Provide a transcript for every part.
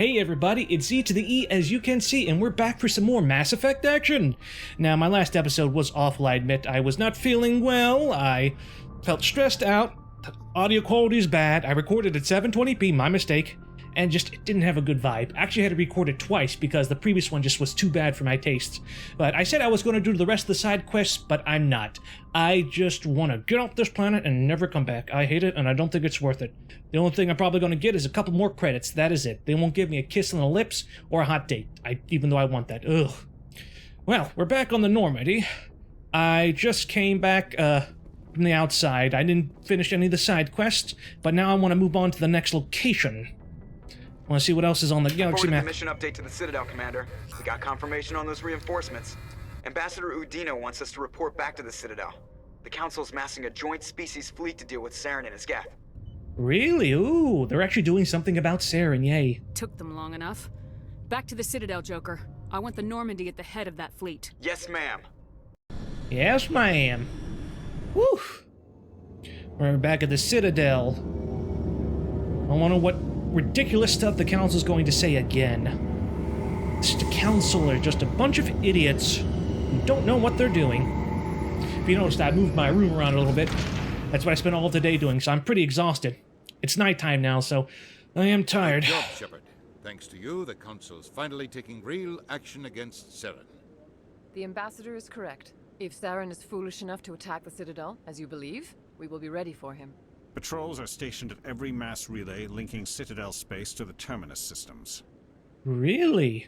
Hey everybody, it's Z to the E as you can see, and we're back for some more Mass Effect action! Now, my last episode was awful, I admit. I was not feeling well, I felt stressed out, the audio quality is bad, I recorded at 720p, my mistake, and just it didn't have a good vibe. Actually, I had to record it twice because the previous one just was too bad for my tastes. But I said I was going to do the rest of the side quests, but I'm not. I just want to get off this planet and never come back. I hate it, and I don't think it's worth it. The only thing I'm probably going to get is a couple more credits. That is it. They won't give me a kiss on the lips or a hot date, even though I want that. Ugh. Well, we're back on the Normandy. I just came back from the outside. I didn't finish any of the side quests, but now I want to move on to the next location. Want to see what else is on the galaxy map. The mission update to the Citadel, Commander. We got confirmation on those reinforcements. Ambassador Udina wants us to report back to the Citadel. The Council's massing a joint species fleet to deal with Saren and his Geth. Really? Ooh, they're actually doing something about Saren, yay. Took them long enough. Back to the Citadel, Joker. I want the Normandy at the head of that fleet. Yes, ma'am. Yes, ma'am. Woo! We're back at the Citadel. I wonder what ridiculous stuff the Council's going to say again. The Council are just a bunch of idiots who don't know what they're doing. If you noticed, I moved my room around a little bit. That's what I spent all of the day doing, so I'm pretty exhausted. It's nighttime now, so I am tired. Good job, Shephard. Thanks to you, the Council's finally taking real action against Saren. The Ambassador is correct. If Saren is foolish enough to attack the Citadel, as you believe, we will be ready for him. Patrols are stationed at every mass relay linking Citadel space to the Terminus systems. Really?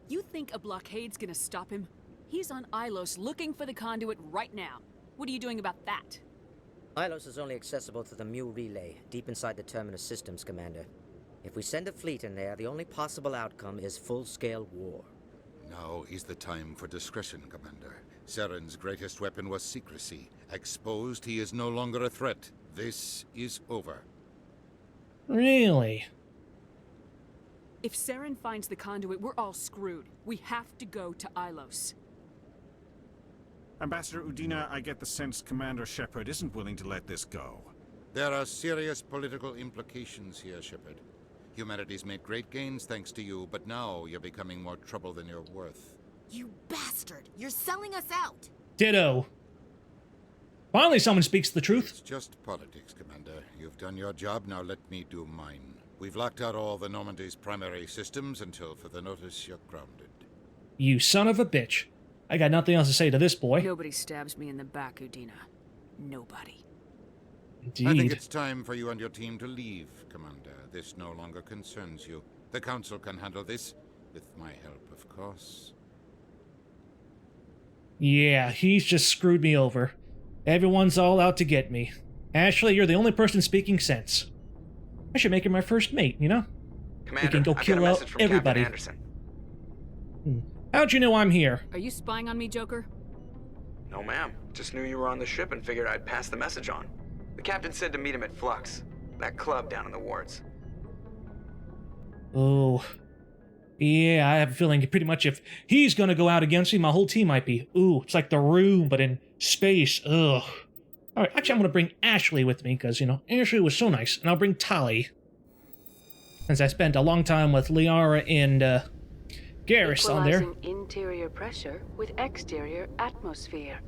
You think a blockade's gonna stop him? He's on Ilos looking for the conduit right now. What are you doing about that? Ilos is only accessible to the Mu relay, deep inside the Terminus systems, Commander. If we send a fleet in there, the only possible outcome is full-scale war. Now is the time for discretion, Commander. Saren's greatest weapon was secrecy. Exposed, he is no longer a threat. This is over. Really? If Saren finds the conduit, we're all screwed. We have to go to Ilos. Ambassador Udina, I get the sense Commander Shephard isn't willing to let this go. There are serious political implications here, Shephard. Humanity's made great gains thanks to you, but now you're becoming more trouble than you're worth. You bastard! You're selling us out! Ditto. Finally someone speaks the truth. It's just politics, Commander. You've done your job, now let me do mine. We've locked out all the Normandy's primary systems until further notice you're grounded. You son of a bitch. I got nothing else to say to this boy. Nobody stabs me in the back, Udina. Nobody. Indeed. I think it's time for you and your team to leave, Commander. This no longer concerns you. The Council can handle this, with my help, of course. Yeah, he's just screwed me over. Everyone's all out to get me. Ashley, you're the only person speaking sense. I should make her my first mate, you know? Commander, We can go I've kill got a out message from everybody. Captain Anderson. How'd you know I'm here? Are you spying on me, Joker? No, ma'am. Just knew you were on the ship and figured I'd pass the message on. The captain said to meet him at Flux, that club down in the wards. Oh. Yeah, I have a feeling pretty much if he's gonna go out against me, my whole team might be. Ooh, it's like The Room, but in space. Ugh. Alright, actually I'm gonna bring Ashley with me, because, you know, Ashley was so nice. And I'll bring Tali. Since I spent a long time with Liara and, Garrus on there. Equalizing interior pressure with exterior atmosphere.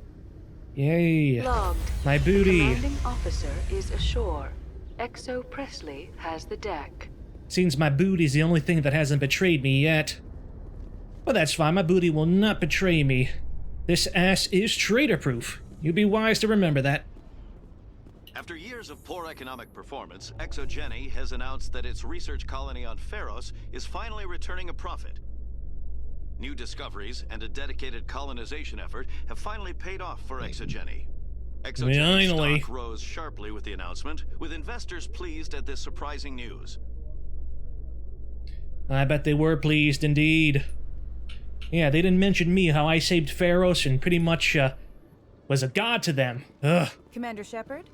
Yay. Logged. My booty. Commanding officer is ashore. Exo Presley has the deck. Seems my booty's the only thing that hasn't betrayed me yet. But that's fine, my booty will not betray me. This ass is traitor-proof. You'd be wise to remember that. After years of poor economic performance, ExoGeni has announced that its research colony on Pharos is finally returning a profit. New discoveries and a dedicated colonization effort have finally paid off for ExoGeni. ExoGeni stock rose sharply with the announcement, with investors pleased at this surprising news. I bet they were pleased indeed. Yeah, they didn't mention me, how I saved Pharos and pretty much, was a god to them. Ugh. Commander Shephard?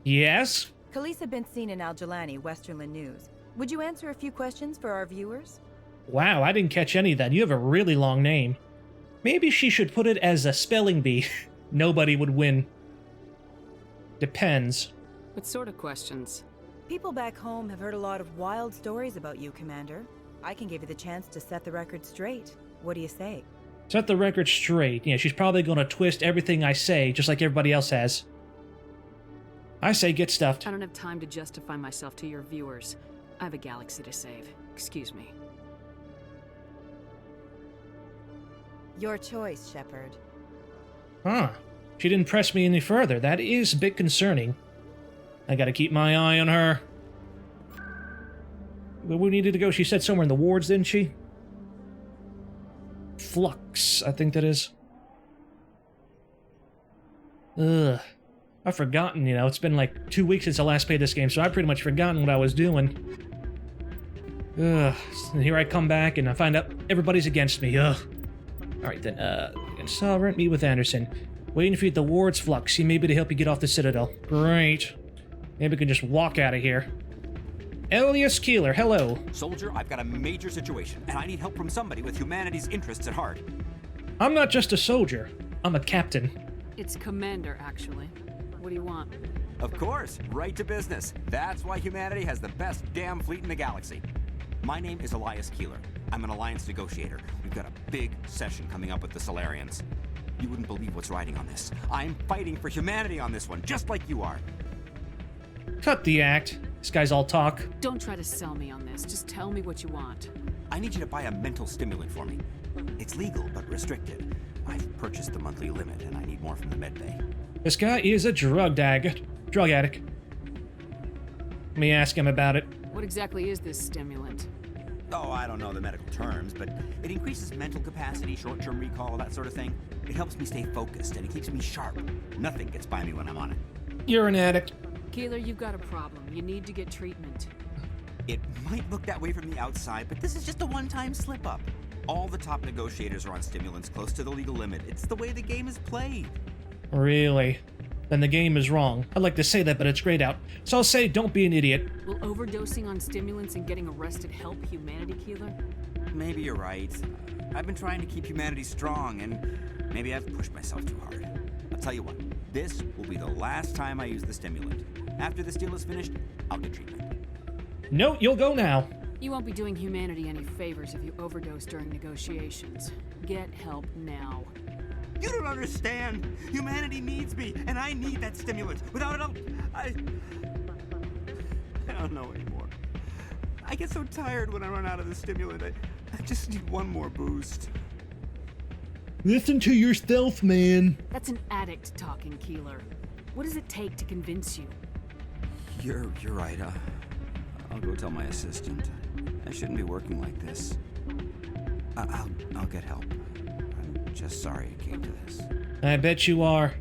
Yes? Khalees had been seen in Al-Jalani, Westerland News. Would you answer a few questions for our viewers? Wow, I didn't catch any of that. You have a really long name. Maybe she should put it as a spelling bee. Nobody would win. Depends. What sort of questions? People back home have heard a lot of wild stories about you, Commander. I can give you the chance to set the record straight. What do you say? Set the record straight. Yeah, she's probably going to twist everything I say, just like everybody else has. I say get stuffed. I don't have time to justify myself to your viewers. I have a galaxy to save. Excuse me. Your choice, Shephard. Huh. She didn't press me any further. That is a bit concerning. I gotta keep my eye on her. Where we needed to go? She said somewhere in the wards, didn't she? Flux, I think that is. Ugh. I've forgotten, you know. It's been like 2 weeks since I last played this game, so I've pretty much forgotten what I was doing. Ugh. And here I come back and I find out everybody's against me. Ugh. Alright then, Sovereign, meet with Anderson. Waiting for you at the wards, Flux. He may be to help you get off the Citadel. Great. Maybe we can just walk out of here. Elias Keeler, hello. Soldier, I've got a major situation, and I need help from somebody with humanity's interests at heart. I'm not just a soldier. I'm a captain. It's Commander, actually. What do you want? Of course, right to business. That's why humanity has the best damn fleet in the galaxy. My name is Elias Keeler. I'm an alliance negotiator. We've got a big session coming up with the Solarians. You wouldn't believe what's riding on this. I'm fighting for humanity on this one, just like you are. Cut the act. This guy's all talk. Don't try to sell me on this. Just tell me what you want. I need you to buy a mental stimulant for me. It's legal, but restricted. I've purchased the monthly limit, and I need more from the medbay. This guy is a drug addict. Let me ask him about it. What exactly is this stimulant? Oh, I don't know the medical terms, but it increases mental capacity, short-term recall, that sort of thing. It helps me stay focused, and it keeps me sharp. Nothing gets by me when I'm on it. You're an addict. Keeler, you've got a problem. You need to get treatment. It might look that way from the outside, but this is just a one-time slip-up. All the top negotiators are on stimulants close to the legal limit. It's the way the game is played. Really? Then the game is wrong. I'd like to say that, but it's grayed out. So I'll say don't be an idiot. Will overdosing on stimulants and getting arrested help humanity, Keeler? Maybe you're right. I've been trying to keep humanity strong, and maybe I've pushed myself too hard. I'll tell you what, this will be the last time I use the stimulant. After this deal is finished, I'll get treatment. No, you'll go now. You won't be doing humanity any favors if you overdose during negotiations. Get help now. You don't understand. Humanity needs me, and I need that stimulant. Without it, I don't know anymore. I get so tired when I run out of the stimulant. I just need one more boost. Listen to yourself, man. That's an addict talking, Keeler. What does it take to convince you? You're right. I'll go tell my assistant. I shouldn't be working like this. I'll get help. I'm just sorry it came to this. I bet you are.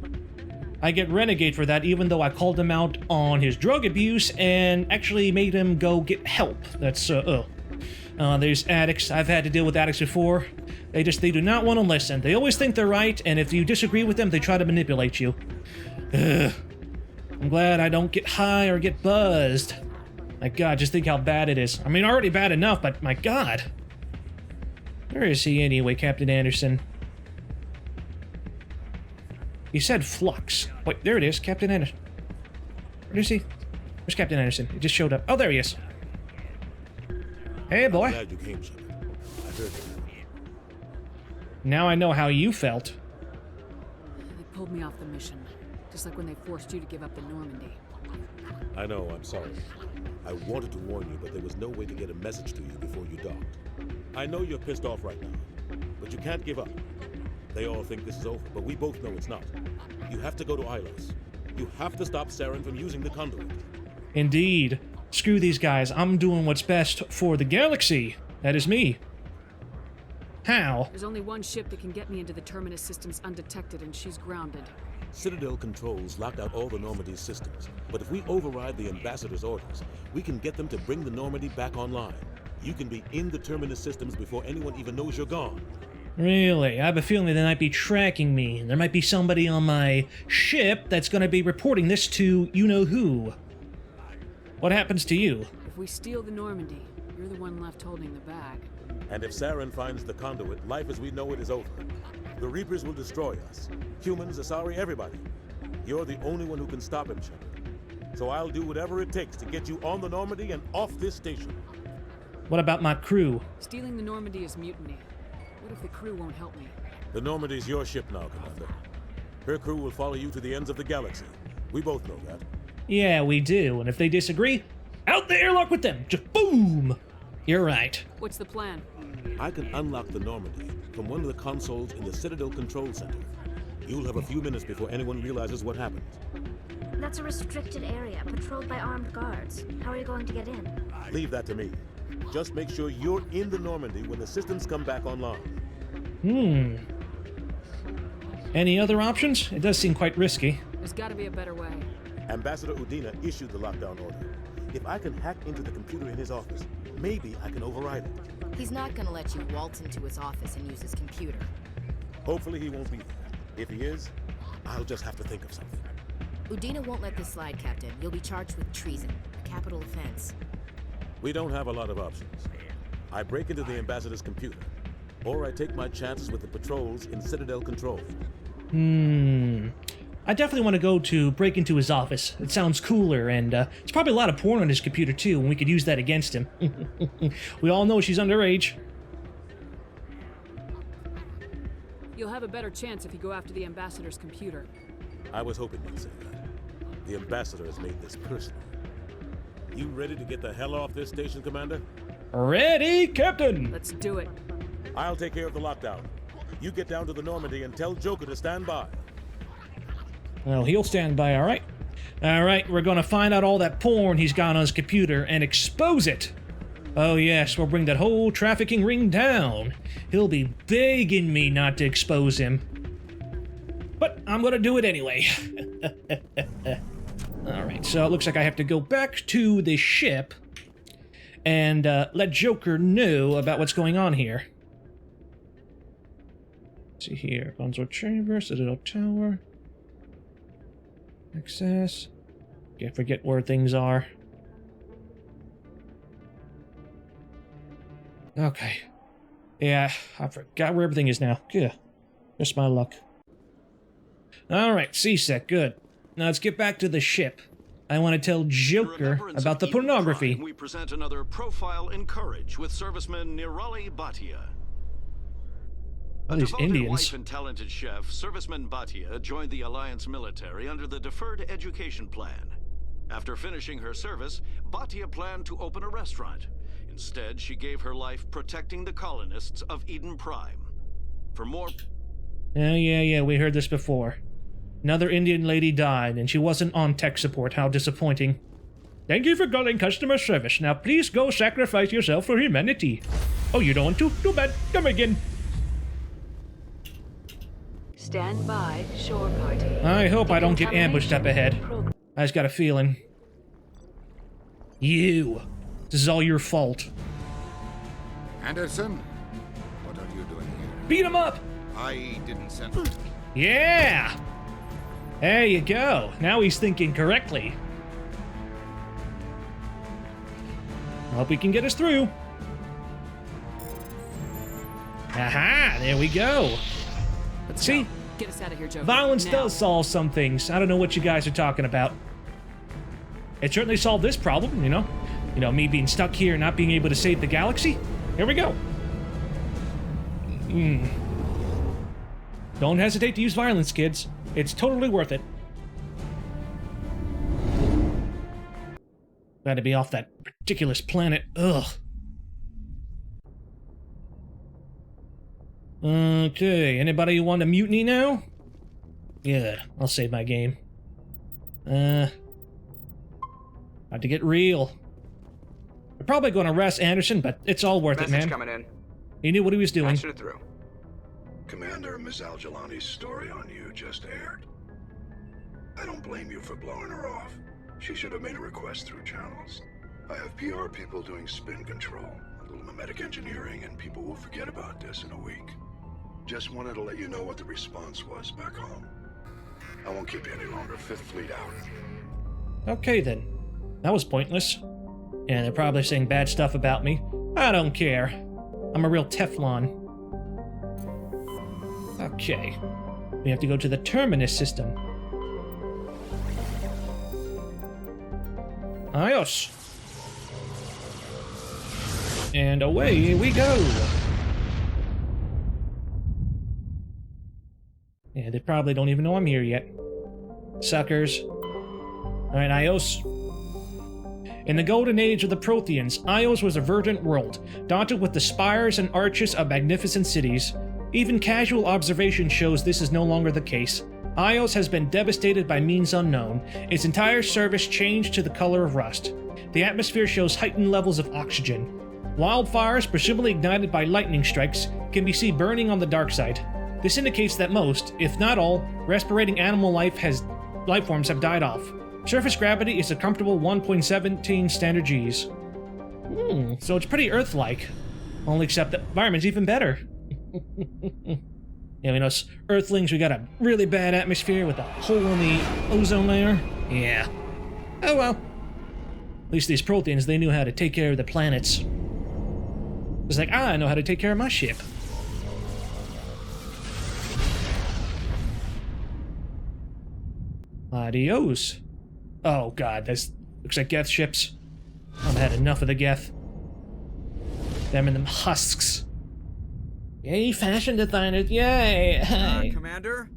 I get renegade for that, even though I called him out on his drug abuse and actually made him go get help. That's, there's addicts. I've had to deal with addicts before. They do not want to listen. They always think they're right, and if you disagree with them, they try to manipulate you. Ugh. I'm glad I don't get high or get buzzed. My God, just think how bad it is. I mean, already bad enough, but my God. Where is he anyway, Captain Anderson? He said Flux. Wait, there it is, Captain Anderson. Where is he? Where's Captain Anderson? He just showed up. Oh, there he is. Hey, boy. I'm glad you came, Shephard. I heard you. Now I know how you felt. They pulled me off the mission, just like when they forced you to give up the Normandy. I know, I'm sorry. I wanted to warn you, but there was no way to get a message to you before you docked. I know you're pissed off right now, but you can't give up. They all think this is over, but we both know it's not. You have to go to Ilos. You have to stop Saren from using the conduit. Indeed. Screw these guys. I'm doing what's best for the galaxy. That is me. How? There's only one ship that can get me into the Terminus systems undetected, and she's grounded. Citadel controls locked out all the Normandy's systems, but if we override the Ambassador's orders, we can get them to bring the Normandy back online. You can be in the Terminus systems before anyone even knows you're gone. Really? I have a feeling they might be tracking me. There might be somebody on my ship that's going to be reporting this to you-know-who. What happens to you? If we steal the Normandy, you're the one left holding the bag. And if Saren finds the conduit, life as we know it is over. The Reapers will destroy us. Humans, Asari, everybody. You're the only one who can stop him, Shephard. So I'll do whatever it takes to get you on the Normandy and off this station. What about my crew? Stealing the Normandy is mutiny. What if the crew won't help me? The Normandy's your ship now, Commander. Her crew will follow you to the ends of the galaxy. We both know that. Yeah, we do. And if they disagree, out the airlock with them. Just boom! You're right. What's the plan? I can unlock the Normandy from one of the consoles in the Citadel Control Center. You'll have a few minutes before anyone realizes what happened. That's a restricted area, patrolled by armed guards. How are you going to get in? Leave that to me. Just make sure you're in the Normandy when the systems come back online. Any other options? It does seem quite risky. There's gotta be a better way. Ambassador Udina issued the lockdown order. If I can hack into the computer in his office, maybe I can override it. He's not gonna let you waltz into his office and use his computer. Hopefully he won't be there. If he is, I'll just have to think of something. Udina won't let this slide, Captain. You'll be charged with treason, a capital offense. We don't have a lot of options. I break into the Ambassador's computer, or I take my chances with the patrols in Citadel Control. I definitely want to go to break into his office. It sounds cooler, and there's probably a lot of porn on his computer too, and we could use that against him. We all know she's underage. You'll have a better chance if you go after the Ambassador's computer. I was hoping you'd say that. The Ambassador has made this personal. You ready to get the hell off this station, Commander? Ready, Captain! Let's do it. I'll take care of the lockdown. You get down to the Normandy and tell Joker to stand by. Well, he'll stand by, all right? All right, we're going to find out all that porn he's got on his computer and expose it. Oh yes, we'll bring that whole trafficking ring down. He'll be begging me not to expose him. But I'm going to do it anyway. All right, so it looks like I have to go back to the ship and let Joker know about what's going on here. Let's see here. Console chamber, Citadel Tower. Access. Can't forget where things are. Okay. Yeah, I forgot where everything is now. Yeah. Just my luck. Alright, CSEC, good. Now let's get back to the ship. I want to tell Joker about the pornography. We present another profile in courage with serviceman Nirali Bhatia. All A these devoted Indians. wife and talented chef, serviceman Bhatia joined the Alliance military under the Deferred Education Plan. After finishing her service, Bhatia planned to open a restaurant. Instead, she gave her life protecting the colonists of Eden Prime. For more... Yeah, we heard this before. Another Indian lady died, and she wasn't on tech support. How disappointing. Thank you for calling customer service. Now please go sacrifice yourself for humanity. Oh, you don't want to? Too bad. Come again. Stand by, shore party. I hope I don't get ambushed up ahead. I just got a feeling. You. This is all your fault. Anderson, what are you doing here? Beat him up! I didn't send you. Yeah! There you go. Now he's thinking correctly. Hope we can get us through. Aha! There we go. See? Get us out of here, Joker. Violence now. does solve some things. I don't know what you guys are talking about. It certainly solved this problem, you know? You know, me being stuck here and not being able to save the galaxy. Here we go. Don't hesitate to use violence, kids. It's totally worth it. Glad to be off that ridiculous planet. Ugh. Okay, anybody want a mutiny now? Yeah, I'll save my game. Had to get real. We're probably going to arrest Anderson, but it's all worth it, man. Coming in. He knew what he was doing. Patched it through. Commander, Miss Al-Jalani's story on you just aired. I don't blame you for blowing her off. She should have made a request through channels. I have PR people doing spin control, a little mimetic engineering, and people will forget about this in a week. Just wanted to let you know what the response was back home. I won't keep you any longer. Fifth Fleet out. Okay then. That was pointless. And they're probably saying bad stuff about me. I don't care. I'm a real Teflon. Okay. We have to go to the Terminus system. Adios. And away we go. Yeah, they probably don't even know I'm here yet. Suckers. Alright, Ios. In the golden age of the Protheans, Ios was a verdant world, dotted with the spires and arches of magnificent cities. Even casual observation shows this is no longer the case. Ios has been devastated by means unknown, its entire surface changed to the color of rust. The atmosphere shows heightened levels of oxygen. Wildfires, presumably ignited by lightning strikes, can be seen burning on the dark side. This indicates that most, if not all, respirating animal life forms have died off. Surface gravity is a comfortable 1.17 standard Gs. So it's pretty Earth-like. Only except the environment's even better. Yeah, we know Earthlings, we got a really bad atmosphere with a hole in the ozone layer. Yeah. Oh well. At least these Protheans, they knew how to take care of the planets. It's like, I know how to take care of my ship. Adios. Oh god, this looks like Geth ships. I've had enough of the Geth. Them and them husks. Yay, fashion designers, yay! Commander?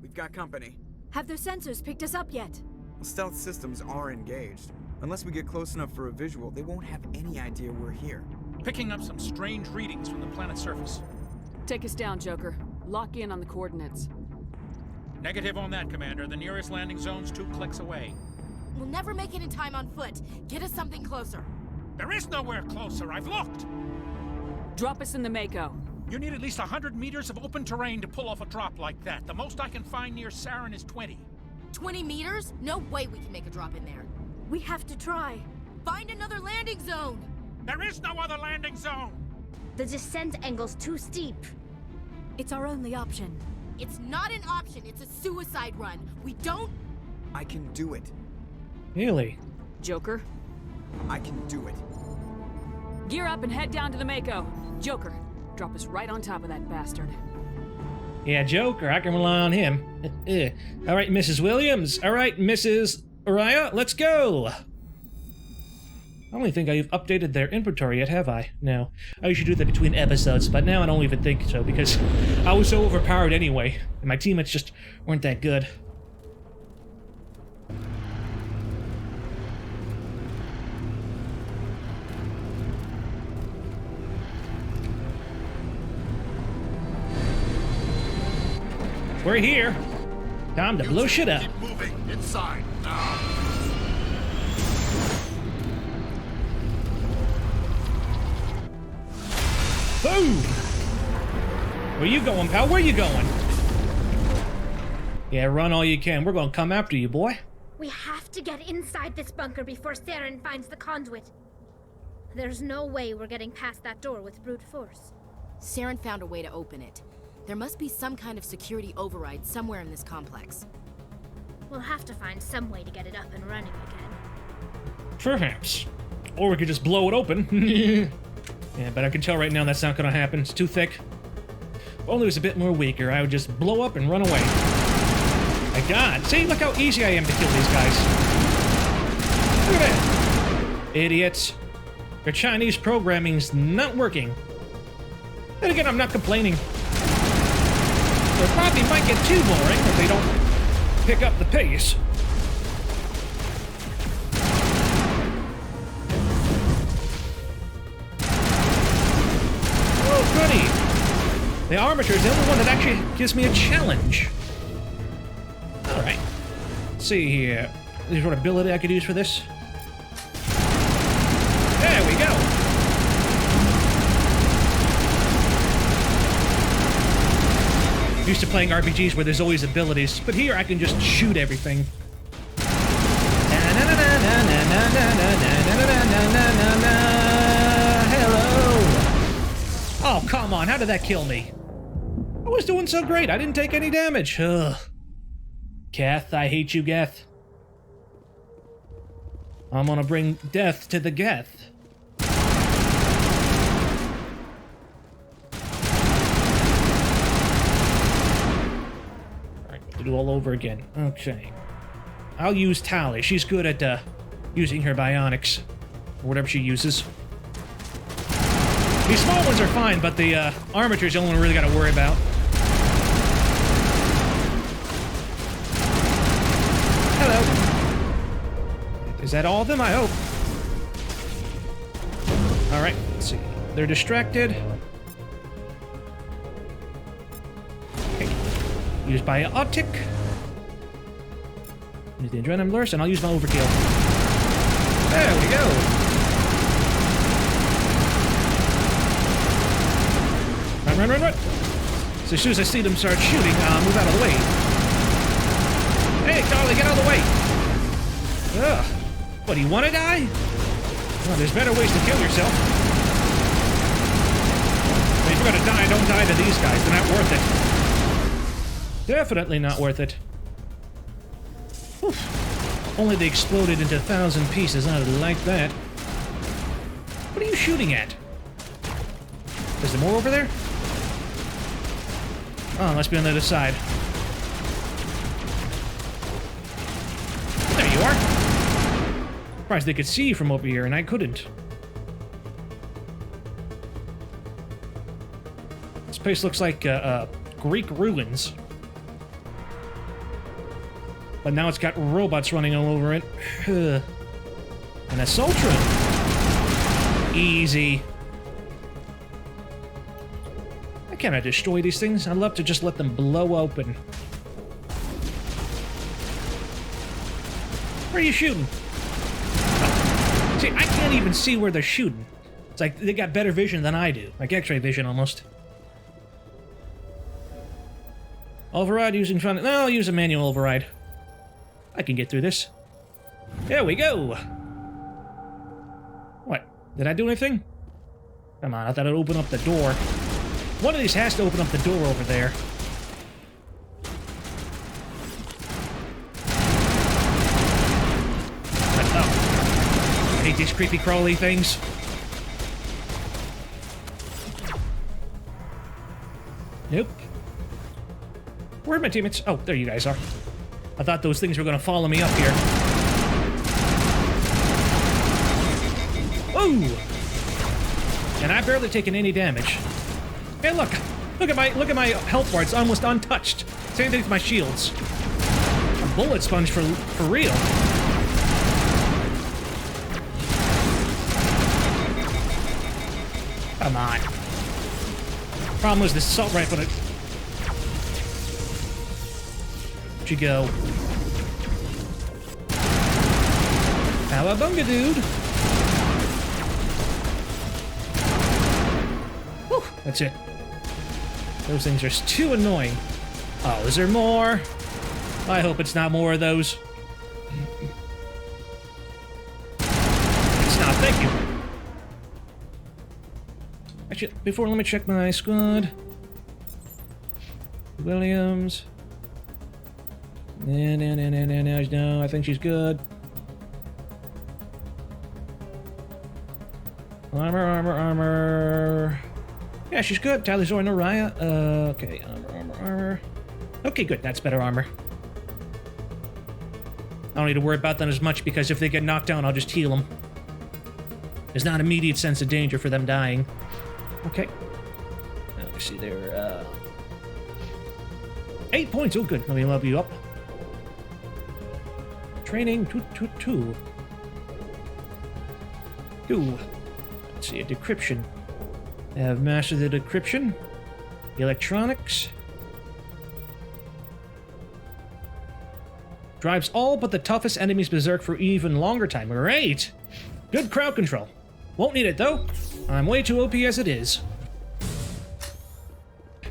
We've got company. Have their sensors picked us up yet? Stealth systems are engaged. Unless we get close enough for a visual, they won't have any idea we're here. Picking up some strange readings from the planet's surface. Take us down, Joker. Lock in on the coordinates. Negative on that, Commander. The nearest landing zone's 2 clicks away. We'll never make it in time on foot. Get us something closer. There is nowhere closer. I've looked. Drop us in the Mako. You need at least 100 meters of open terrain to pull off a drop like that. The most I can find near Saren is 20. 20 meters? No way we can make a drop in there. We have to try. Find another landing zone! There is no other landing zone! The descent angle's too steep. It's our only option. It's not an option, it's a suicide run. We don't... I can do it. Really? Joker? I can do it. Gear up and head down to the Mako. Joker, drop us right on top of that bastard. Yeah, Joker, I can rely on him. All right, Mrs. Williams. All right, Mrs. Araya, let's go. I don't even think I've updated their inventory yet, have I? No. I usually do that between episodes, but now I don't even think so because I was so overpowered anyway, and my teammates just weren't that good. We're here. Time to blow shit up. Keep moving inside now. Boom! Where you going, pal? Where you going? Yeah, run all you can. We're gonna come after you, boy. We have to get inside this bunker before Saren finds the conduit. There's no way we're getting past that door with brute force. Saren found a way to open it. There must be some kind of security override somewhere in this complex. We'll have to find some way to get it up and running again. Perhaps. Or we could just blow it open. Yeah, but I can tell right now that's not gonna happen. It's too thick. If only it was a bit more weaker, I would just blow up and run away. My god, see, look how easy I am to kill these guys. Look at that. Idiots. Their Chinese programming's not working. Then again, I'm not complaining. It probably might get too boring if they don't pick up the pace. Oh, goody. The Armature is the only one that actually gives me a challenge. Alright. Let's see here. Is there what ability I could use for this? There we go. Used to playing RPGs where there's always abilities, but here I can just shoot everything. Hello! Oh, come on, how did that kill me? I was doing so great, I didn't take any damage. Ugh. Geth, I hate you, Geth. I'm gonna bring death to the Geth. Do all over again. Okay. I'll use Tali. She's good at using her bionics. Or whatever she uses. These small ones are fine, but the armature's the only one we really got to worry about. Hello. Is that all of them? I hope. Alright, let's see. They're distracted. Okay. Use biotic. Use the adrenaline burst, and I'll use my overkill. There we go. Run, run, run, run. So as soon as I see them start shooting, move out of the way. Hey, Charlie, get out of the way. Ugh. What, do you want to die? Well, there's better ways to kill yourself. I mean, if you're gonna die, don't die to these guys. They're not worth it. Definitely not worth it. Whew. Only they exploded into 1,000 pieces. I would like that. What are you shooting at? Is there more over there? Oh, it must be on the other side. There you are. Surprised they could see you from over here, and I couldn't. This place looks like Greek ruins. But now it's got robots running all over it. And a Sultron. Easy. Why can't I destroy these things? I'd love to just let them blow open. Where are you shooting? Oh. See, I can't even see where they're shooting. It's like they got better vision than I do. Like X-ray vision, almost. Override using front... No, I'll use a manual override. I can get through this. There we go! What? Did I do anything? Come on, I thought I'd open up the door. One of these has to open up the door over there. Oh. I hate these creepy crawly things. Nope. Where are my teammates? Oh, there you guys are. I thought those things were going to follow me up here. Ooh! And I've barely taken any damage. Hey, look at my health bar. It's almost untouched. Same thing with my shields. A bullet sponge for real. Come on. Problem was this assault rifle. Where'd you go? Cowabunga, dude. Whew, that's it. Those things are too annoying. Oh, is there more? I hope it's not more of those. It's not, thank you. Actually, before, let me check my squad. Williams. No, I think she's good. Armor. Yeah, she's good. Tyler, Zora, Naraya. Okay, armor. Okay, good. That's better armor. I don't need to worry about them as much because if they get knocked down, I'll just heal them. There's not immediate sense of danger for them dying. Okay. Let me see there. 8 points. Oh, good. Let me level you up. Training. Two. Let's see. A decryption. I have mastered the decryption. Electronics. Drives all but the toughest enemies berserk for even longer time. Great! Good crowd control. Won't need it, though. I'm way too OP as it is.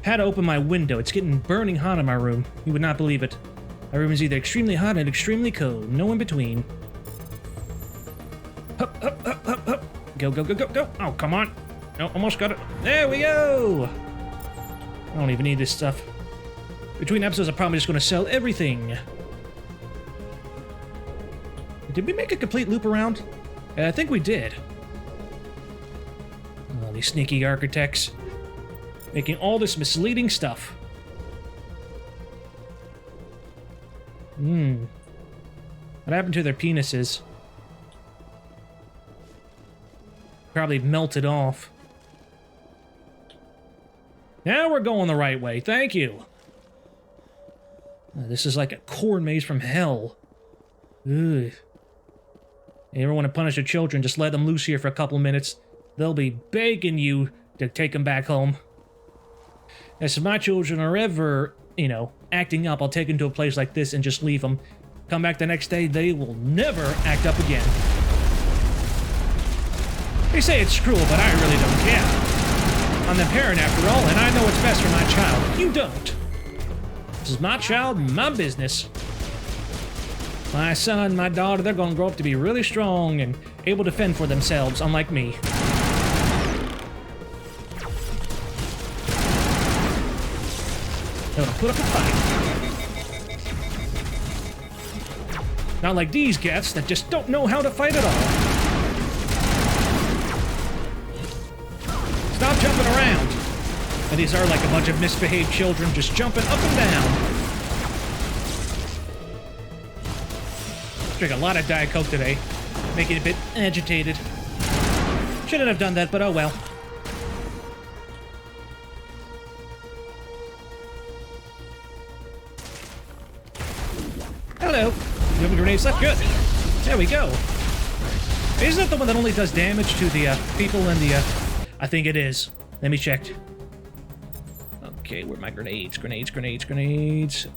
Had to open my window. It's getting burning hot in my room. You would not believe it. My room is either extremely hot and extremely cold. No in between. Hup, hup, hup, hup, hup. Go, go, go, go, go. Oh, come on. No, almost got it. There we go! I don't even need this stuff. Between episodes, I'm probably just going to sell everything. Did we make a complete loop around? I think we did. Oh, these sneaky architects. Making all this misleading stuff. What happened to their penises? Probably melted off. Now we're going the right way. Thank you. This is like a corn maze from hell. Ugh. You ever want to punish your children, just let them loose here for a couple minutes. They'll be begging you to take them back home. As if my children are ever, you know, acting up, I'll take them to a place like this and just leave them. Come back the next day, they will never act up again. They say it's cruel, but I really don't care. I'm the parent after all, and I know what's best for my child. You don't. This is my child, my business. My son, my daughter, they're gonna grow up to be really strong and able to fend for themselves, unlike me. They're gonna put up a fight. Not like these cats that just don't know how to fight at all. Stop jumping around. And these are like a bunch of misbehaved children just jumping up and down. Drink a lot of Diet Coke today, making it a bit agitated. Shouldn't have done that, but oh well. Hello. You have a grenade left? Good. There we go. Isn't that the one that only does damage to the people in the... I think it is. Let me check. Okay, where are my grenades? Grenades.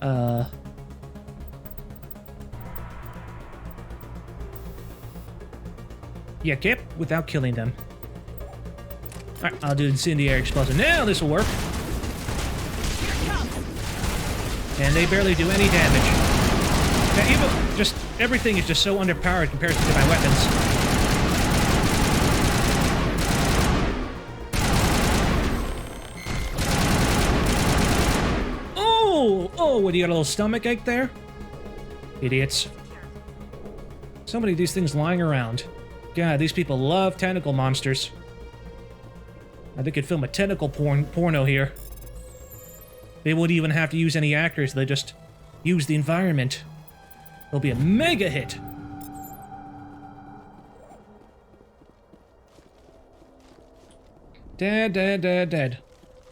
Yeah, cap without killing them. Alright, I'll do incendiary explosion. Now this will work. And they barely do any damage. Now, even just everything is just so underpowered compared to my weapons. Oh, what, you got a little stomach ache there? Idiots. So many of these things lying around. God, these people love tentacle monsters. They could film a tentacle porno here. They wouldn't even have to use any actors, they just use the environment. It'll be a mega hit. Dead.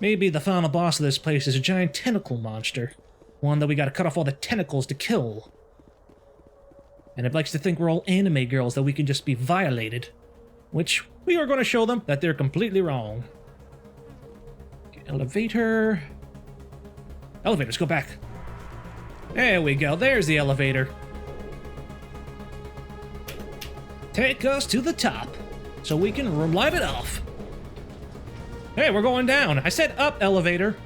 Maybe the final boss of this place is a giant tentacle monster. One that we gotta cut off all the tentacles to kill. And it likes to think we're all anime girls, that we can just be violated. Which, we are going to show them that they're completely wrong. Okay, elevator. Elevators, go back. There we go, there's the elevator. Take us to the top, so we can light it off. Hey, we're going down. I said up, elevator.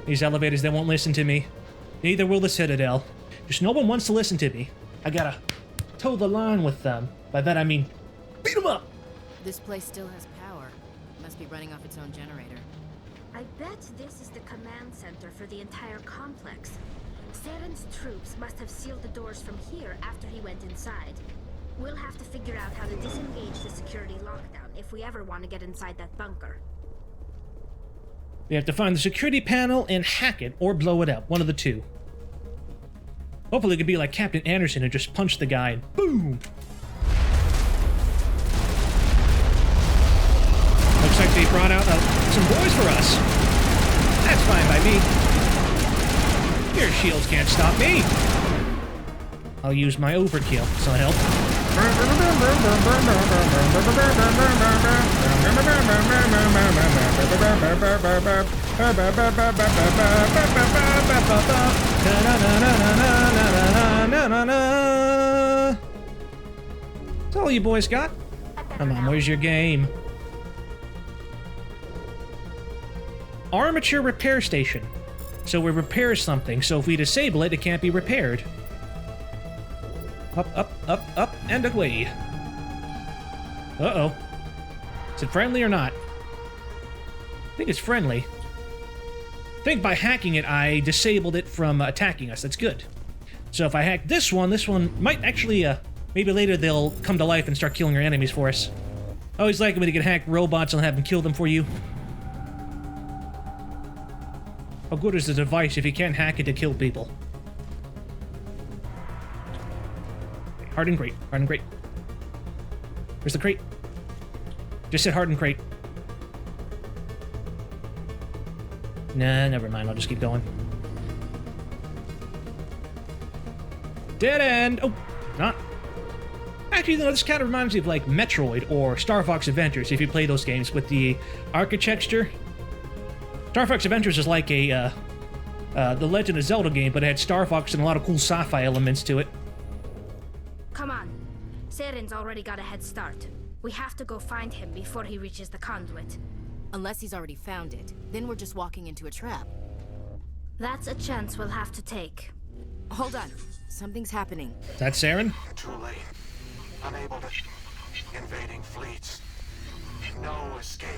These elevators, they won't listen to me. Neither will the Citadel. Just no one wants to listen to me. I gotta toe the line with them. By that I mean, beat them up! This place still has power. Must be running off its own generator. I bet this is the command center for the entire complex. Saren's troops must have sealed the doors from here after he went inside. We'll have to figure out how to disengage the security lockdown if we ever want to get inside that bunker. We have to find the security panel and hack it, or blow it up. One of the two. Hopefully it could be like Captain Anderson and just punch the guy and boom! Looks like they brought out some boys for us. That's fine by me. Your shields can't stop me. I'll use my overkill, so help. That's all you boys got? Come on, where's your game? Armature repair station. So we repair something, so if we disable it, it can't be repaired. Up, and away. Uh-oh. Is it friendly or not? I think it's friendly. I think by hacking it, I disabled it from attacking us. That's good. So if I hack this one might actually, maybe later they'll come to life and start killing our enemies for us. I always like it when you can hack robots and have them kill them for you. How good is the device if you can't hack it to kill people? Hardened crate. Hardened crate. Where's the crate? Just said hardened crate. Nah, never mind. I'll just keep going. Dead end! Oh, not. Actually, you know, this kind of reminds me of like Metroid or Star Fox Adventures, if you play those games with the architecture. Star Fox Adventures is like a the Legend of Zelda game, but it had Star Fox and a lot of cool sci-fi elements to it. Come on. Saren's already got a head start. We have to go find him before he reaches the conduit. Unless he's already found it. Then we're just walking into a trap. That's a chance we'll have to take. Hold on. Something's happening. Is that Saren? Too late. Unable to... Invading fleets. No escape.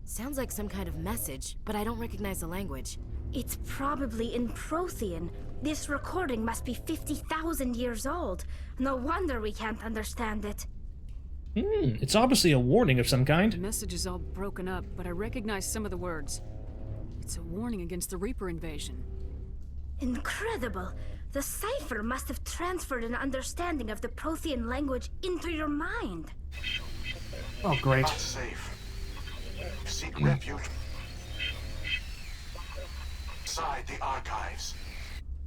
Sounds like some kind of message, but I don't recognize the language. It's probably in Prothean. This recording must be 50,000 years old. No wonder we can't understand it. It's obviously a warning of some kind. The message is all broken up, but I recognize some of the words. It's a warning against the Reaper invasion. Incredible! The cipher must have transferred an understanding of the Prothean language into your mind. Oh, great. Not safe. Seek refuge inside the archives.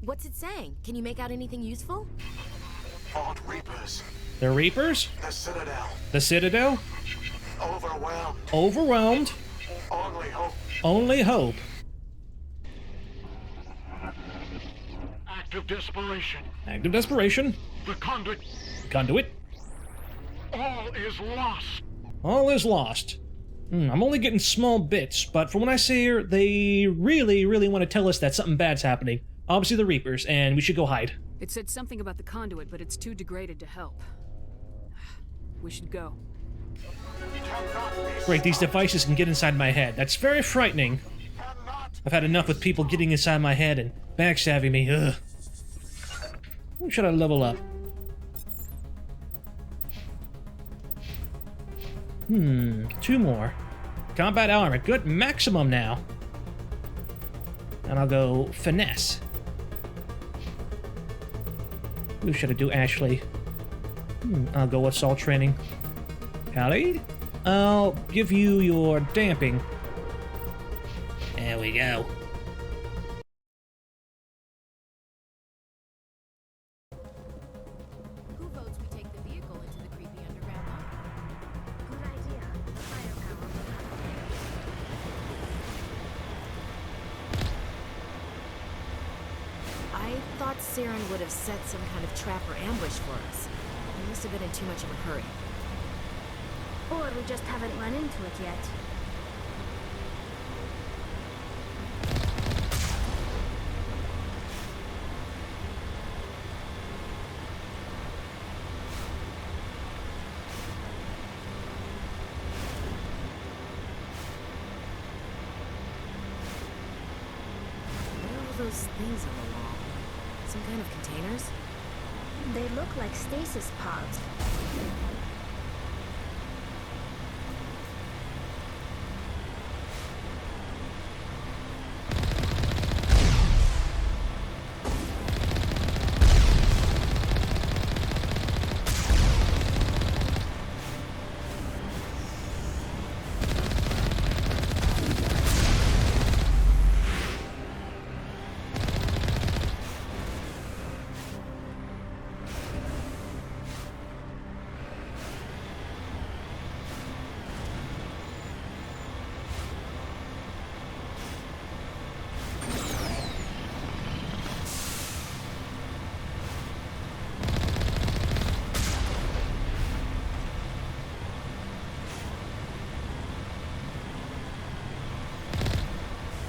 What's it saying? Can you make out anything useful? Fought Reapers. The Reapers? The Citadel. The Citadel? Overwhelmed. Overwhelmed. Only hope. Only hope. Act of desperation. Act of desperation. The conduit. Conduit. All is lost. All is lost. I'm only getting small bits, but from what I see here, they really want to tell us that something bad's happening. Obviously the Reapers, and we should go hide. It said something about the conduit, but it's too degraded to help. We should go. Great, these devices can get inside my head. That's very frightening. I've had enough with people getting inside my head and backstabbing me. Ugh. When should I level up? 2 more. Combat armor. Good, maximum now. And I'll go finesse. Who should I do, Ashley? I'll go assault training. Howdy? I'll give you your damping. There we go. Who votes we take the vehicle into the creepy underground bunker? Good idea. Firepower. I thought Saren would have set some kind of trap or ambush for us. We must have been in too much of a hurry. Or we just haven't run into it yet. What are all those things on the wall? Some kind of containers? They look like stasis pods.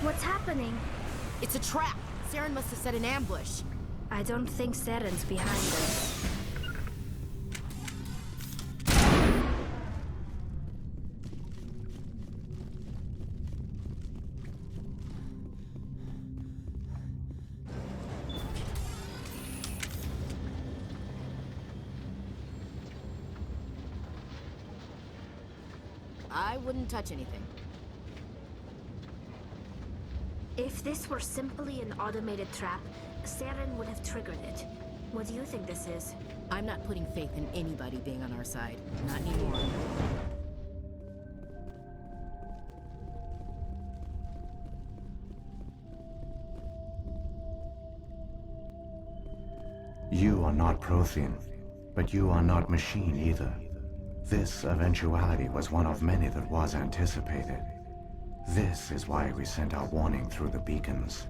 What's happening? It's a trap! Saren must have set an ambush. I don't think Saren's behind us. I wouldn't touch anything. If this were simply an automated trap, Saren would have triggered it. What do you think this is? I'm not putting faith in anybody being on our side. Not anymore. You are not Prothean, but you are not machine either. This eventuality was one of many that was anticipated. This is why we sent our warning through the beacons.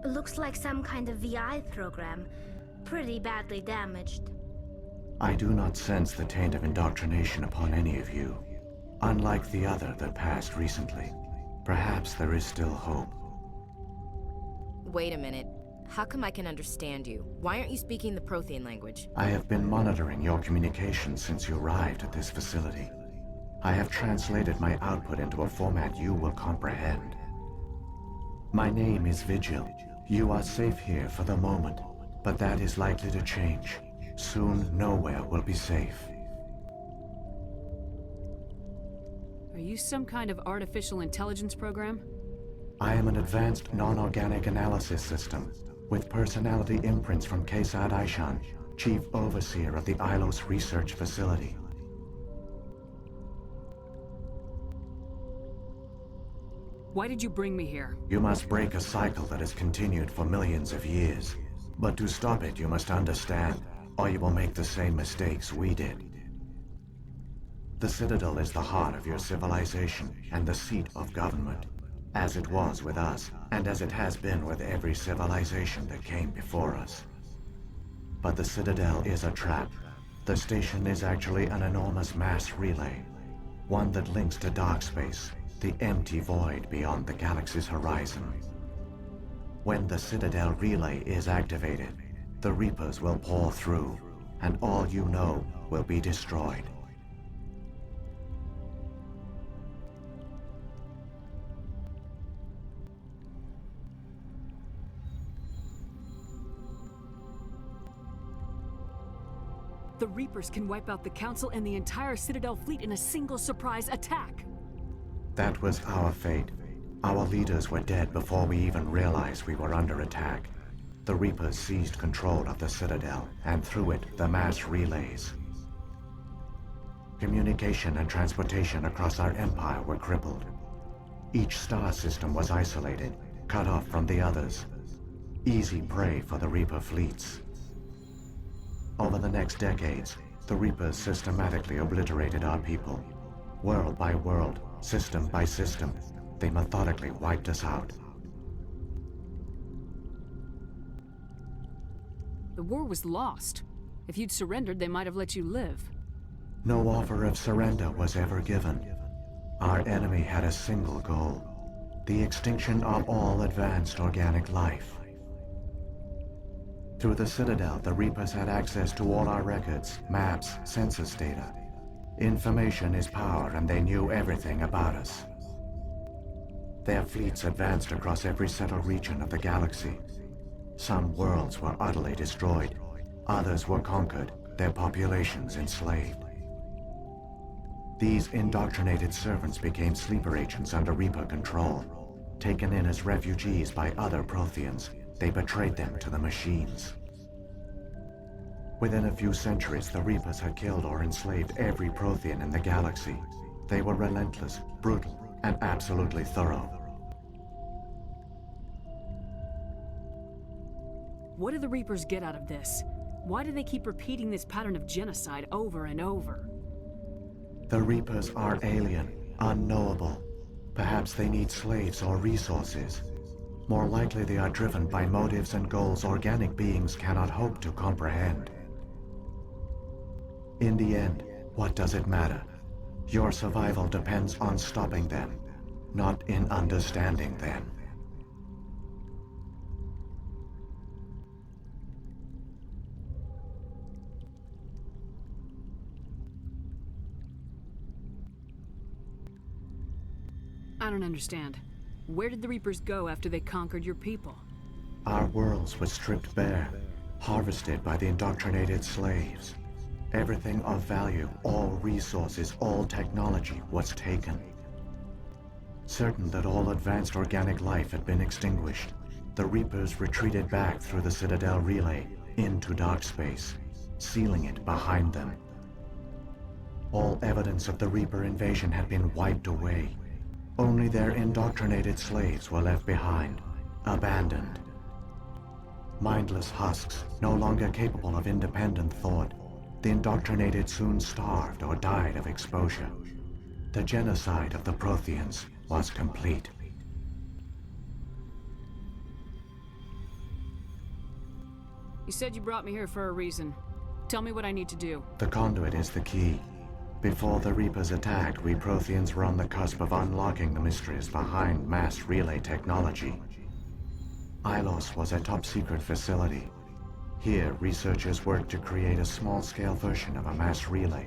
Looks like some kind of VI program. Pretty badly damaged. I do not sense the taint of indoctrination upon any of you. Unlike the other that passed recently. Perhaps there is still hope. Wait a minute. How come I can understand you? Why aren't you speaking the Prothean language? I have been monitoring your communications since you arrived at this facility. I have translated my output into a format you will comprehend. My name is Vigil. You are safe here for the moment, but that is likely to change. Soon, nowhere will be safe. Are you some kind of artificial intelligence program? I am an advanced non-organic analysis system, with personality imprints from Kesad Aishan, Chief Overseer of the Ilos Research Facility. Why did you bring me here? You must break a cycle that has continued for millions of years. But to stop it, you must understand, or you will make the same mistakes we did. The Citadel is the heart of your civilization and the seat of government, as it was with us, and as it has been with every civilization that came before us. But the Citadel is a trap. The station is actually an enormous mass relay, one that links to dark space, the empty void beyond the galaxy's horizon. When the Citadel relay is activated, the Reapers will pour through, and all you know will be destroyed. The Reapers can wipe out the Council and the entire Citadel fleet in a single surprise attack. That was our fate. Our leaders were dead before we even realized we were under attack. The Reapers seized control of the Citadel, and through it, the mass relays. Communication and transportation across our empire were crippled. Each star system was isolated, cut off from the others. Easy prey for the Reaper fleets. Over the next decades, the Reapers systematically obliterated our people. World by world, system by system, they methodically wiped us out. The war was lost. If you'd surrendered, they might have let you live. No offer of surrender was ever given. Our enemy had a single goal: the extinction of all advanced organic life. Through the Citadel, the Reapers had access to all our records, maps, census data. Information is power, and they knew everything about us. Their fleets advanced across every settled region of the galaxy. Some worlds were utterly destroyed. Others were conquered, their populations enslaved. These indoctrinated servants became sleeper agents under Reaper control. Taken in as refugees by other Protheans, they betrayed them to the machines. Within a few centuries, the Reapers had killed or enslaved every Prothean in the galaxy. They were relentless, brutal, and absolutely thorough. What do the Reapers get out of this? Why do they keep repeating this pattern of genocide over and over? The Reapers are alien, unknowable. Perhaps they need slaves or resources. More likely they are driven by motives and goals organic beings cannot hope to comprehend. In the end, what does it matter? Your survival depends on stopping them, not in understanding them. I don't understand. Where did the Reapers go after they conquered your people? Our worlds were stripped bare, harvested by the indoctrinated slaves. Everything of value, all resources, all technology was taken. Certain that all advanced organic life had been extinguished, the Reapers retreated back through the Citadel relay into dark space, sealing it behind them. All evidence of the Reaper invasion had been wiped away. Only their indoctrinated slaves were left behind, abandoned. Mindless husks, no longer capable of independent thought. The indoctrinated soon starved or died of exposure. The genocide of the Protheans was complete. You said you brought me here for a reason. Tell me what I need to do. The conduit is the key. Before the Reapers attacked, we Protheans were on the cusp of unlocking the mysteries behind mass relay technology. Ilos was a top-secret facility. Here, researchers worked to create a small-scale version of a mass relay,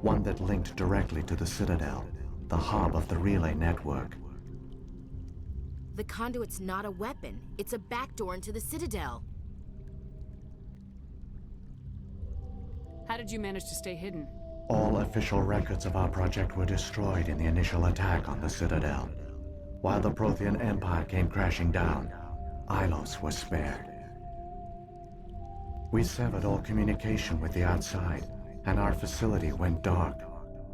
one that linked directly to the Citadel, the hub of the relay network. The conduit's not a weapon. It's a backdoor into the Citadel. How did you manage to stay hidden? All official records of our project were destroyed in the initial attack on the Citadel. While the Prothean Empire came crashing down, Ilos was spared. We severed all communication with the outside, and our facility went dark.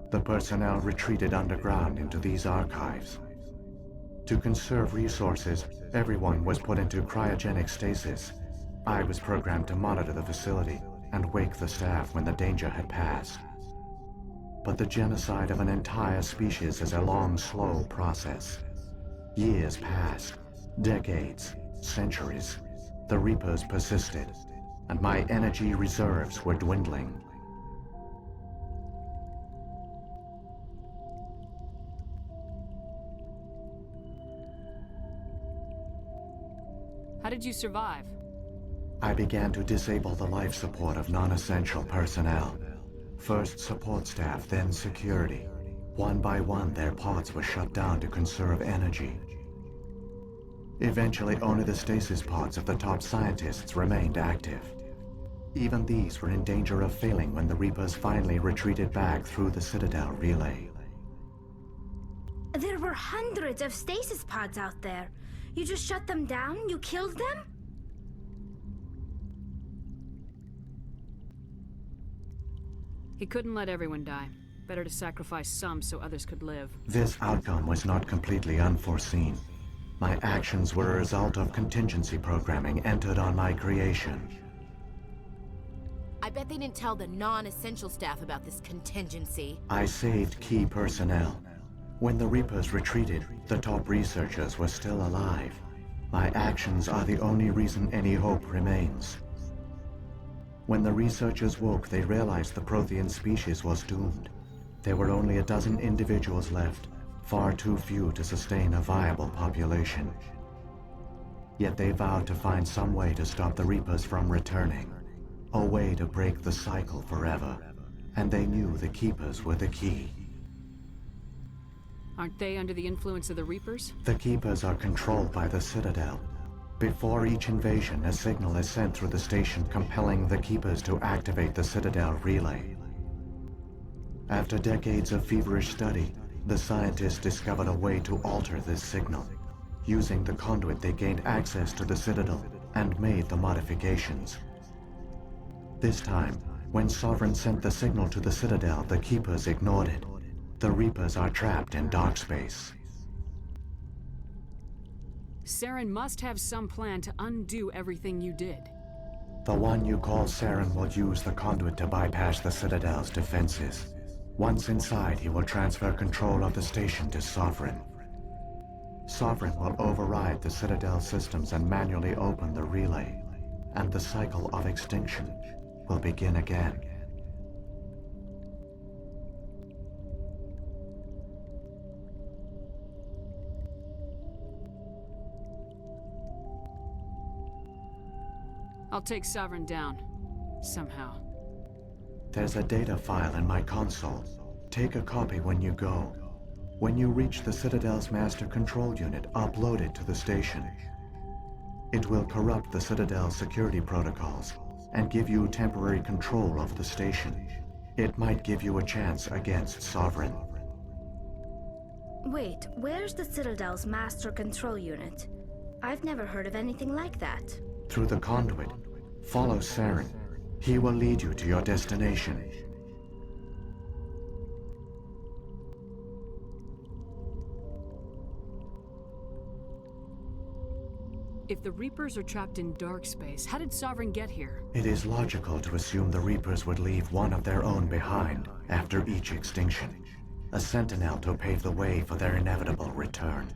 The personnel retreated underground into these archives. To conserve resources, everyone was put into cryogenic stasis. I was programmed to monitor the facility and wake the staff when the danger had passed. But the genocide of an entire species is a long, slow process. Years passed, decades, centuries. The Reapers persisted, and my energy reserves were dwindling. How did you survive? I began to disable the life support of non-essential personnel. First support staff, then security. One by one, their pods were shut down to conserve energy. Eventually, only the stasis pods of the top scientists remained active. Even these were in danger of failing when the Reapers finally retreated back through the Citadel relay. There were hundreds of stasis pods out there. You just shut them down? You killed them? He couldn't let everyone die. Better to sacrifice some so others could live. This outcome was not completely unforeseen. My actions were a result of contingency programming entered on my creation. I bet they didn't tell the non-essential staff about this contingency. I saved key personnel. When the Reapers retreated, the top researchers were still alive. My actions are the only reason any hope remains. When the researchers woke, they realized the Prothean species was doomed. There were only a dozen individuals left, far too few to sustain a viable population. Yet they vowed to find some way to stop the Reapers from returning, a way to break the cycle forever, and they knew the Keepers were the key. Aren't they under the influence of the Reapers? The Keepers are controlled by the Citadel. Before each invasion, a signal is sent through the station compelling the Keepers to activate the Citadel relay. After decades of feverish study, the scientists discovered a way to alter this signal. Using the conduit, they gained access to the Citadel and made the modifications. This time, when Sovereign sent the signal to the Citadel, the Keepers ignored it. The Reapers are trapped in dark space. Saren must have some plan to undo everything you did. The one you call Saren will use the conduit to bypass the Citadel's defenses. Once inside, he will transfer control of the station to Sovereign. Sovereign will override the Citadel systems and manually open the relay, and the cycle of extinction will begin again. I'll take Sovereign down. Somehow. There's a data file in my console. Take a copy when you go. When you reach the Citadel's master control unit, upload it to the station. It will corrupt the Citadel's security protocols and give you temporary control of the station. It might give you a chance against Sovereign. Wait, where's the Citadel's master control unit? I've never heard of anything like that. Through the conduit, follow Saren. He will lead you to your destination. If the Reapers are trapped in dark space, how did Sovereign get here? It is logical to assume the Reapers would leave one of their own behind after each extinction. A sentinel to pave the way for their inevitable return.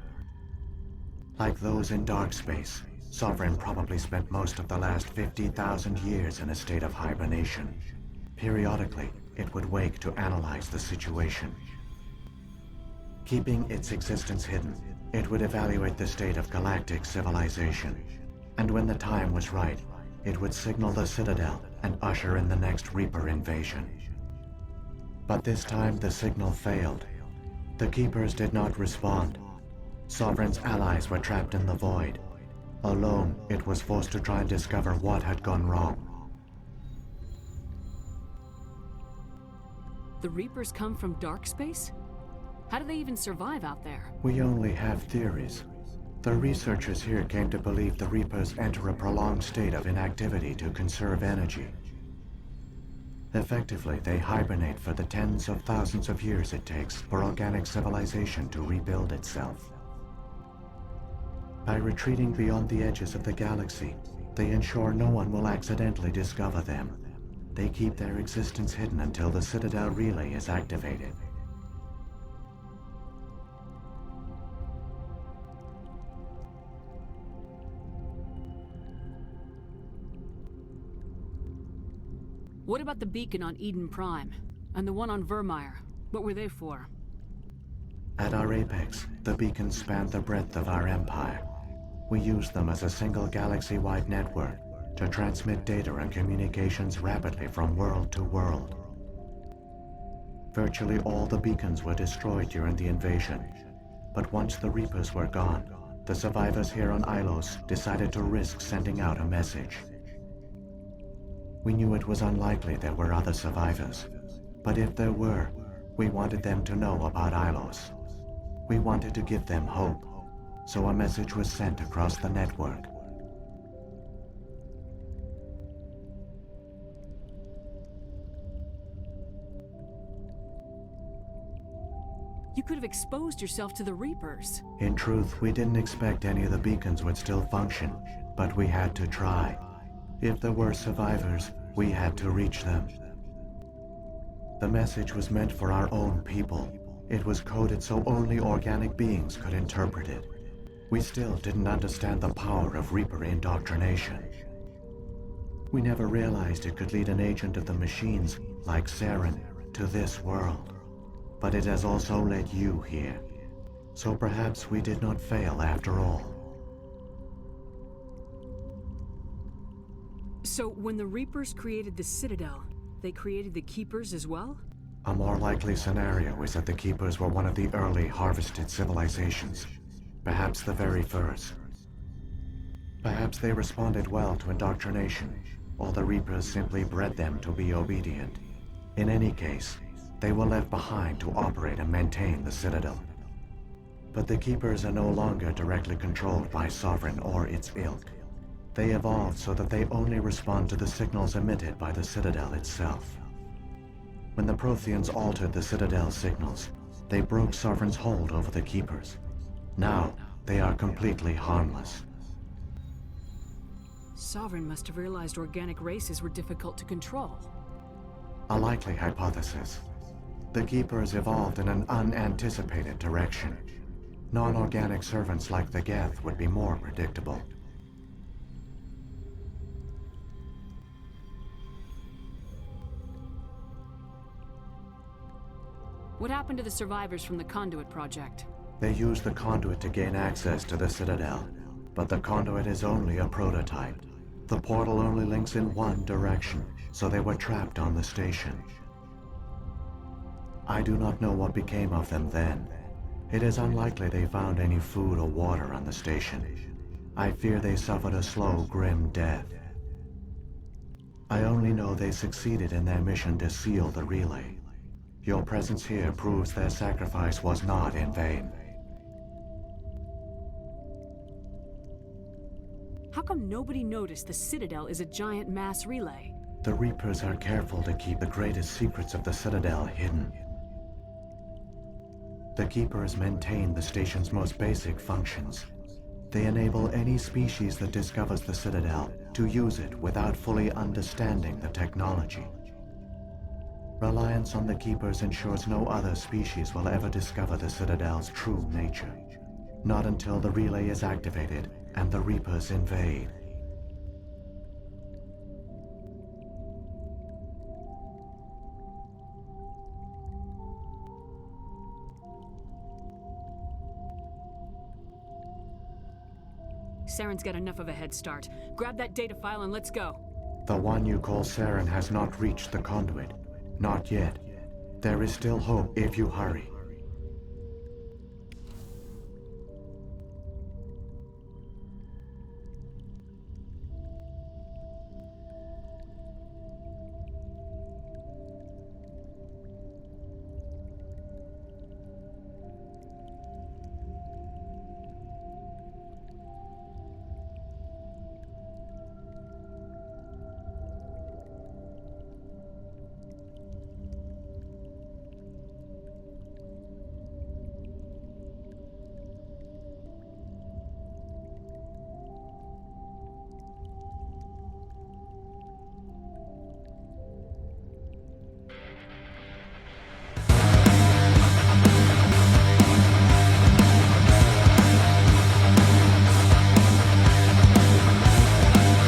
Like those in dark space, Sovereign probably spent most of the last 50,000 years in a state of hibernation. Periodically, it would wake to analyze the situation. Keeping its existence hidden, it would evaluate the state of galactic civilization. And when the time was right, it would signal the Citadel and usher in the next Reaper invasion. But this time the signal failed. The Keepers did not respond. Sovereign's allies were trapped in the void. Alone, it was forced to try and discover what had gone wrong. The Reapers come from dark space? How do they even survive out there? We only have theories. The researchers here came to believe the Reapers enter a prolonged state of inactivity to conserve energy. Effectively, they hibernate for the tens of thousands of years it takes for organic civilization to rebuild itself. By retreating beyond the edges of the galaxy, they ensure no one will accidentally discover them. They keep their existence hidden until the Citadel relay is activated. What about the beacon on Eden Prime? And the one on Vermeer? What were they for? At our apex, the beacons spanned the breadth of our empire. We used them as a single galaxy-wide network to transmit data and communications rapidly from world to world. Virtually all the beacons were destroyed during the invasion, but once the Reapers were gone, the survivors here on Ilos decided to risk sending out a message. We knew it was unlikely there were other survivors, but if there were, we wanted them to know about Ilos. We wanted to give them hope, so a message was sent across the network. You could have exposed yourself to the Reapers. In truth, we didn't expect any of the beacons would still function, but we had to try. If there were survivors, we had to reach them. The message was meant for our own people. It was coded so only organic beings could interpret it. We still didn't understand the power of Reaper indoctrination. We never realized it could lead an agent of the machines, like Saren, to this world. But it has also led you here. So perhaps we did not fail after all. So when the Reapers created the Citadel, they created the Keepers as well? A more likely scenario is that the Keepers were one of the early harvested civilizations. Perhaps the very first. Perhaps they responded well to indoctrination, or the Reapers simply bred them to be obedient. In any case, they were left behind to operate and maintain the Citadel. But the Keepers are no longer directly controlled by Sovereign or its ilk. They evolved so that they only respond to the signals emitted by the Citadel itself. When the Protheans altered the Citadel's signals, they broke Sovereign's hold over the Keepers. Now, they are completely harmless. Sovereign must have realized organic races were difficult to control. A likely hypothesis. The Keepers evolved in an unanticipated direction. Non-organic servants like the Geth would be more predictable. What happened to the survivors from the Conduit project? They used the conduit to gain access to the Citadel, but the conduit is only a prototype. The portal only links in one direction, so they were trapped on the station. I do not know what became of them then. It is unlikely they found any food or water on the station. I fear they suffered a slow, grim death. I only know they succeeded in their mission to seal the relay. Your presence here proves their sacrifice was not in vain. How come nobody noticed the Citadel is a giant mass relay? The Reapers are careful to keep the greatest secrets of the Citadel hidden. The Keepers maintain the station's most basic functions. They enable any species that discovers the Citadel to use it without fully understanding the technology. Reliance on the Keepers ensures no other species will ever discover the Citadel's true nature. Not until the relay is activated and the Reapers invade. Saren's got enough of a head start. Grab that data file and let's go. The one you call Saren has not reached the conduit. Not yet. There is still hope if you hurry.